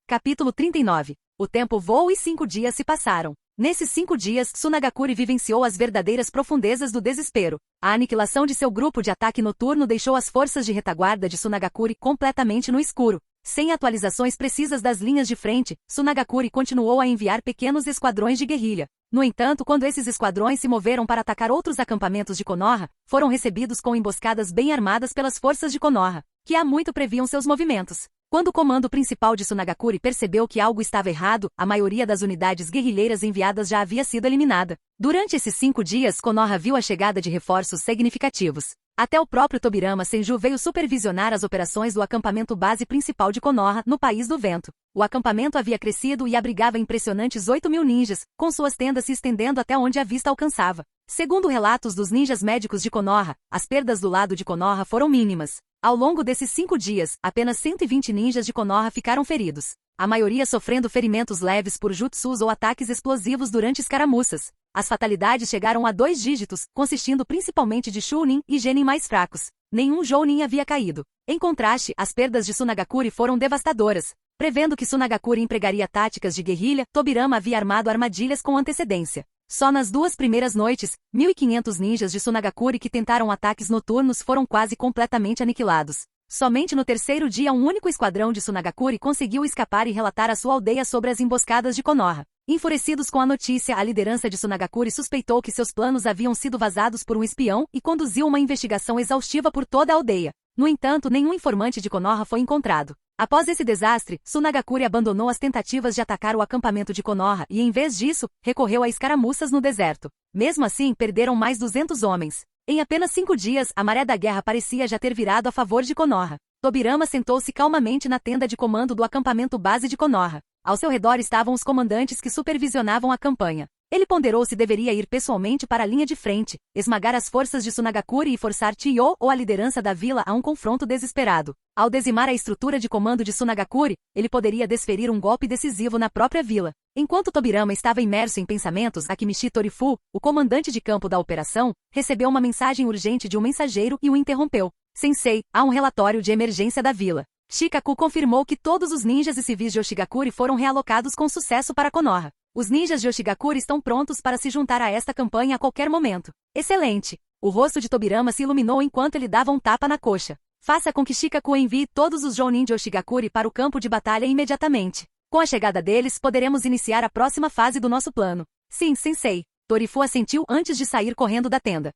Capítulo 39. O tempo voou e 5 dias se passaram. Nesses 5 dias, Tsunagakure vivenciou as verdadeiras profundezas do desespero. A aniquilação de seu grupo de ataque noturno deixou as forças de retaguarda de Tsunagakure completamente no escuro. Sem atualizações precisas das linhas de frente, Tsunagakure continuou a enviar pequenos esquadrões de guerrilha. No entanto, quando esses esquadrões se moveram para atacar outros acampamentos de Konoha, foram recebidos com emboscadas bem armadas pelas forças de Konoha, que há muito previam seus movimentos. Quando o comando principal de Tsunagakure percebeu que algo estava errado, a maioria das unidades guerrilheiras enviadas já havia sido eliminada. Durante esses 5 dias, Konoha viu a chegada de reforços significativos. Até o próprio Tobirama Senju veio supervisionar as operações do acampamento base principal de Konoha, no País do Vento. O acampamento havia crescido e abrigava impressionantes 8.000 ninjas, com suas tendas se estendendo até onde a vista alcançava. Segundo relatos dos ninjas médicos de Konoha, as perdas do lado de Konoha foram mínimas. Ao longo desses 5 dias, apenas 120 ninjas de Konoha ficaram feridos. A maioria sofrendo ferimentos leves por jutsus ou ataques explosivos durante escaramuças. As fatalidades chegaram a 2 dígitos, consistindo principalmente de Chunin e Genin mais fracos. Nenhum Jounin havia caído. Em contraste, as perdas de Tsunagakure foram devastadoras. Prevendo que Tsunagakure empregaria táticas de guerrilha, Tobirama havia armado armadilhas com antecedência. Só nas 2 primeiras noites, 1.500 ninjas de Tsunagakure que tentaram ataques noturnos foram quase completamente aniquilados. Somente no 3º dia um único esquadrão de Tsunagakure conseguiu escapar e relatar à sua aldeia sobre as emboscadas de Konoha. Enfurecidos com a notícia, a liderança de Sunagakure suspeitou que seus planos haviam sido vazados por um espião e conduziu uma investigação exaustiva por toda a aldeia. No entanto, nenhum informante de Konoha foi encontrado. Após esse desastre, Sunagakure abandonou as tentativas de atacar o acampamento de Konoha e, em vez disso, recorreu a escaramuças no deserto. Mesmo assim, perderam mais 200 homens. Em apenas 5 dias, a maré da guerra parecia já ter virado a favor de Konoha. Tobirama sentou-se calmamente na tenda de comando do acampamento base de Konoha. Ao seu redor estavam os comandantes que supervisionavam a campanha. Ele ponderou se deveria ir pessoalmente para a linha de frente, esmagar as forças de Sunagakure e forçar Chiyo ou a liderança da vila a um confronto desesperado. Ao dizimar a estrutura de comando de Sunagakure, ele poderia desferir um golpe decisivo na própria vila. Enquanto Tobirama estava imerso em pensamentos, Akimichi Torifu, o comandante de campo da operação, recebeu uma mensagem urgente de um mensageiro e o interrompeu. Sensei, há um relatório de emergência da vila. Shikaku confirmou que todos os ninjas e civis de Yoshigakure foram realocados com sucesso para Konoha. Os ninjas de Yoshigakure estão prontos para se juntar a esta campanha a qualquer momento. Excelente! O rosto de Tobirama se iluminou enquanto ele dava um tapa na coxa. Faça com que Shikaku envie todos os Jounin de Yoshigakure para o campo de batalha imediatamente. Com a chegada deles, poderemos iniciar a próxima fase do nosso plano. Sim, sensei. Torifu assentiu antes de sair correndo da tenda.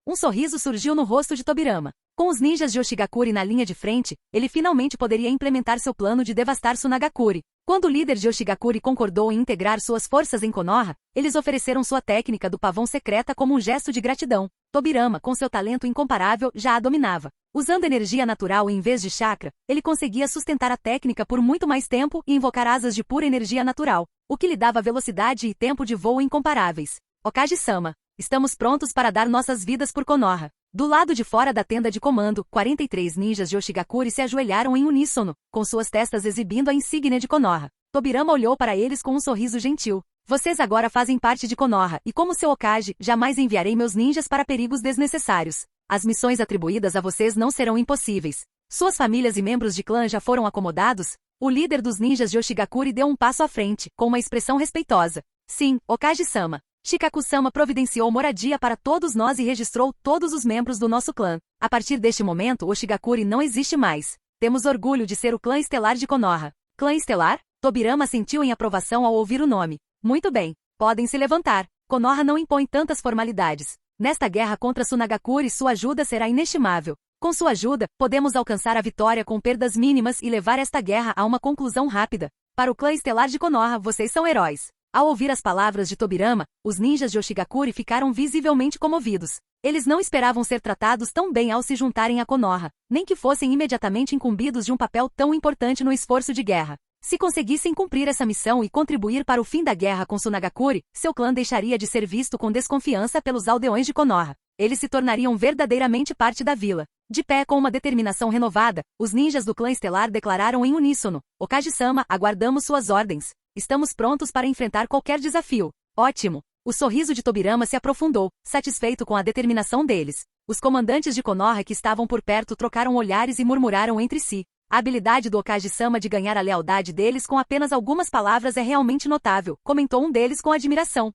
Um sorriso surgiu no rosto de Tobirama. Com os ninjas de Yoshigakure na linha de frente, ele finalmente poderia implementar seu plano de devastar Sunagakure. Quando o líder de Yoshigakure concordou em integrar suas forças em Konoha, eles ofereceram sua técnica do pavão secreta como um gesto de gratidão. Tobirama, com seu talento incomparável, já a dominava. Usando energia natural em vez de chakra, ele conseguia sustentar a técnica por muito mais tempo e invocar asas de pura energia natural, o que lhe dava velocidade e tempo de voo incomparáveis. Okage-sama, estamos prontos para dar nossas vidas por Konoha. Do lado de fora da tenda de comando, 43 ninjas de Yoshigakure se ajoelharam em uníssono, com suas testas exibindo a insígnia de Konoha. Tobirama olhou para eles com um sorriso gentil. Vocês agora fazem parte de Konoha, e como seu Okage, jamais enviarei meus ninjas para perigos desnecessários. As missões atribuídas a vocês não serão impossíveis. Suas famílias e membros de clã já foram acomodados? O líder dos ninjas de Yoshigakure deu um passo à frente, com uma expressão respeitosa. Sim, Okage-sama. Shikaku-sama providenciou moradia para todos nós e registrou todos os membros do nosso clã. A partir deste momento, Yoshigakure não existe mais. Temos orgulho de ser o clã estelar de Konoha. Clã estelar? Tobirama sentiu em aprovação ao ouvir o nome. Muito bem. Podem se levantar. Konoha não impõe tantas formalidades. Nesta guerra contra Sunagakure, sua ajuda será inestimável. Com sua ajuda, podemos alcançar a vitória com perdas mínimas e levar esta guerra a uma conclusão rápida. Para o clã estelar de Konoha, vocês são heróis. Ao ouvir as palavras de Tobirama, os ninjas de Yoshigakure ficaram visivelmente comovidos. Eles não esperavam ser tratados tão bem ao se juntarem a Konoha, nem que fossem imediatamente incumbidos de um papel tão importante no esforço de guerra. Se conseguissem cumprir essa missão e contribuir para o fim da guerra com Sunagakure, seu clã deixaria de ser visto com desconfiança pelos aldeões de Konoha. Eles se tornariam verdadeiramente parte da vila. De pé com uma determinação renovada, os ninjas do clã estelar declararam em uníssono: Okage-sama, aguardamos suas ordens. Estamos prontos para enfrentar qualquer desafio. Ótimo! O sorriso de Tobirama se aprofundou, satisfeito com a determinação deles. Os comandantes de Konoha que estavam por perto trocaram olhares e murmuraram entre si. A habilidade do Okage-sama de ganhar a lealdade deles com apenas algumas palavras é realmente notável, comentou um deles com admiração.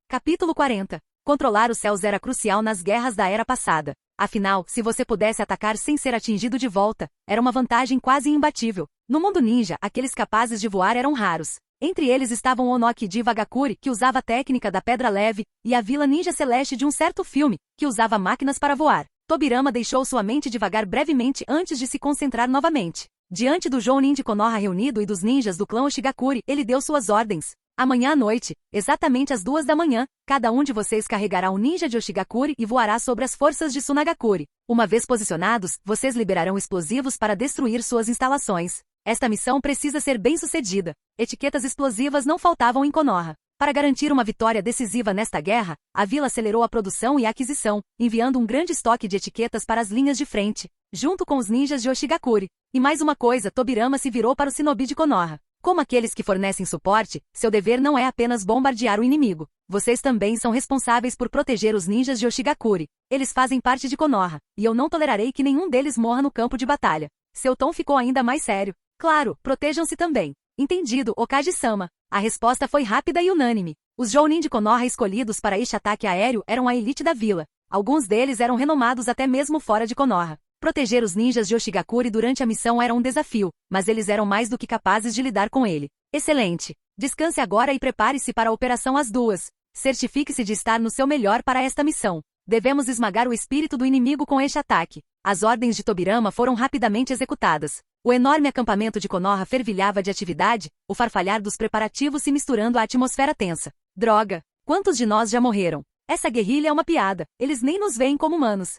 Capítulo 40. Controlar os céus era crucial nas guerras da era passada. Afinal, se você pudesse atacar sem ser atingido de volta, era uma vantagem quase imbatível. No mundo ninja, aqueles capazes de voar eram raros. Entre eles estavam Onoki de Vagakure, que usava a técnica da pedra leve, e a Vila Ninja Celeste de um certo filme, que usava máquinas para voar. Tobirama deixou sua mente divagar brevemente antes de se concentrar novamente. Diante do Jounin de Konoha reunido e dos ninjas do clã Yoshigakure, ele deu suas ordens. Amanhã à noite, exatamente às 2 da manhã, cada um de vocês carregará um ninja de Yoshigakure e voará sobre as forças de Sunagakure. Uma vez posicionados, vocês liberarão explosivos para destruir suas instalações. Esta missão precisa ser bem-sucedida. Etiquetas explosivas não faltavam em Konoha. Para garantir uma vitória decisiva nesta guerra, a vila acelerou a produção e a aquisição, enviando um grande estoque de etiquetas para as linhas de frente, junto com os ninjas de Yoshigakure. E mais uma coisa, Tobirama se virou para o shinobi de Konoha. Como aqueles que fornecem suporte, seu dever não é apenas bombardear o inimigo. Vocês também são responsáveis por proteger os ninjas de Yoshigakure. Eles fazem parte de Konoha, e eu não tolerarei que nenhum deles morra no campo de batalha. Seu tom ficou ainda mais sério. Claro, protejam-se também. Entendido, Okage-sama. A resposta foi rápida e unânime. Os Jounin de Konoha escolhidos para este ataque aéreo eram a elite da vila. Alguns deles eram renomados até mesmo fora de Konoha. Proteger os ninjas de Oshigakure durante a missão era um desafio, mas eles eram mais do que capazes de lidar com ele. Excelente! Descanse agora e prepare-se para a Operação As Duas. Certifique-se de estar no seu melhor para esta missão. Devemos esmagar o espírito do inimigo com este ataque. As ordens de Tobirama foram rapidamente executadas. O enorme acampamento de Konoha fervilhava de atividade, o farfalhar dos preparativos se misturando à atmosfera tensa. Droga! Quantos de nós já morreram? Essa guerrilha é uma piada. Eles nem nos veem como humanos.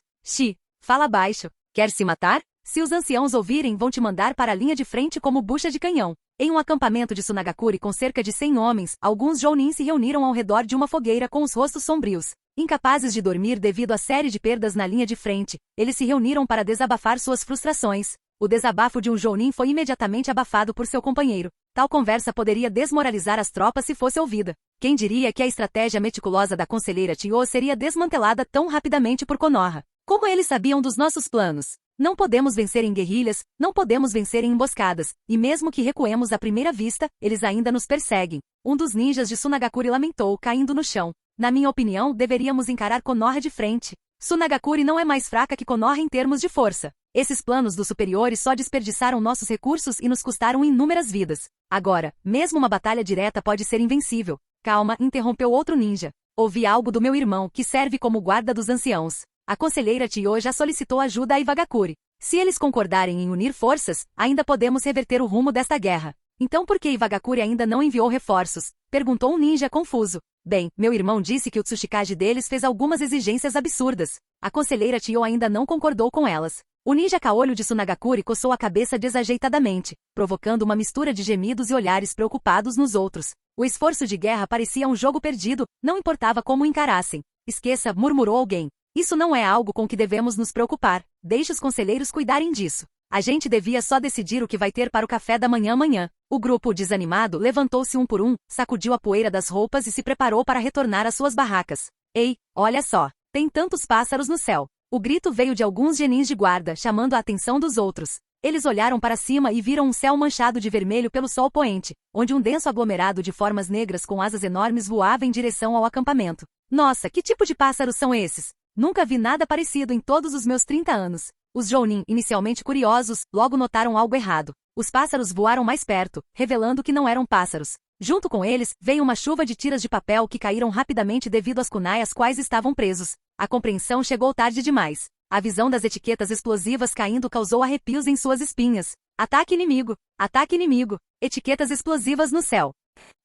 Fala baixo. Quer se matar? Se os anciãos ouvirem, vão te mandar para a linha de frente como bucha de canhão. Em um acampamento de Sunagakure com cerca de 100 homens, alguns Jounin se reuniram ao redor de uma fogueira com os rostos sombrios. Incapazes de dormir devido à série de perdas na linha de frente, eles se reuniram para desabafar suas frustrações. O desabafo de um Jounin foi imediatamente abafado por seu companheiro. Tal conversa poderia desmoralizar as tropas se fosse ouvida. Quem diria que a estratégia meticulosa da conselheira Tio seria desmantelada tão rapidamente por Konoha? Como eles sabiam dos nossos planos? Não podemos vencer em guerrilhas, não podemos vencer em emboscadas, e mesmo que recuemos à primeira vista, eles ainda nos perseguem. Um dos ninjas de Sunagakure lamentou, caindo no chão. Na minha opinião, deveríamos encarar Konoha de frente. Sunagakure não é mais fraca que Konoha em termos de força. Esses planos dos superiores só desperdiçaram nossos recursos e nos custaram inúmeras vidas. Agora, mesmo uma batalha direta pode ser invencível. Calma, interrompeu outro ninja. Ouvi algo do meu irmão, que serve como guarda dos anciãos. A conselheira Tio já solicitou ajuda a Iwagakure. Se eles concordarem em unir forças, ainda podemos reverter o rumo desta guerra. Então por que Iwagakure ainda não enviou reforços? Perguntou um ninja confuso. Bem, meu irmão disse que o Tsuchikage deles fez algumas exigências absurdas. A conselheira Tio ainda não concordou com elas. O ninja caolho de Sunagakure coçou a cabeça desajeitadamente, provocando uma mistura de gemidos e olhares preocupados nos outros. O esforço de guerra parecia um jogo perdido, não importava como o encarassem. Esqueça, murmurou alguém. Isso não é algo com que devemos nos preocupar. Deixe os conselheiros cuidarem disso. A gente devia só decidir o que vai ter para o café da manhã amanhã. O grupo, desanimado, levantou-se um por um, sacudiu a poeira das roupas e se preparou para retornar às suas barracas. Ei, olha só! Tem tantos pássaros no céu! O grito veio de alguns genins de guarda, chamando a atenção dos outros. Eles olharam para cima e viram um céu manchado de vermelho pelo sol poente, onde um denso aglomerado de formas negras com asas enormes voava em direção ao acampamento. Nossa, que tipo de pássaros são esses? Nunca vi nada parecido em todos os meus 30 anos. Os Jounin, inicialmente curiosos, logo notaram algo errado. Os pássaros voaram mais perto, revelando que não eram pássaros. Junto com eles, veio uma chuva de tiras de papel que caíram rapidamente devido às kunai às quais estavam presos. A compreensão chegou tarde demais. A visão das etiquetas explosivas caindo causou arrepios em suas espinhas. Ataque inimigo! Ataque inimigo! Etiquetas explosivas no céu.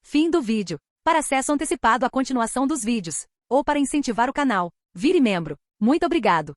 Fim do vídeo. Para acesso antecipado à continuação dos vídeos, ou para incentivar o canal, vire membro. Muito obrigado!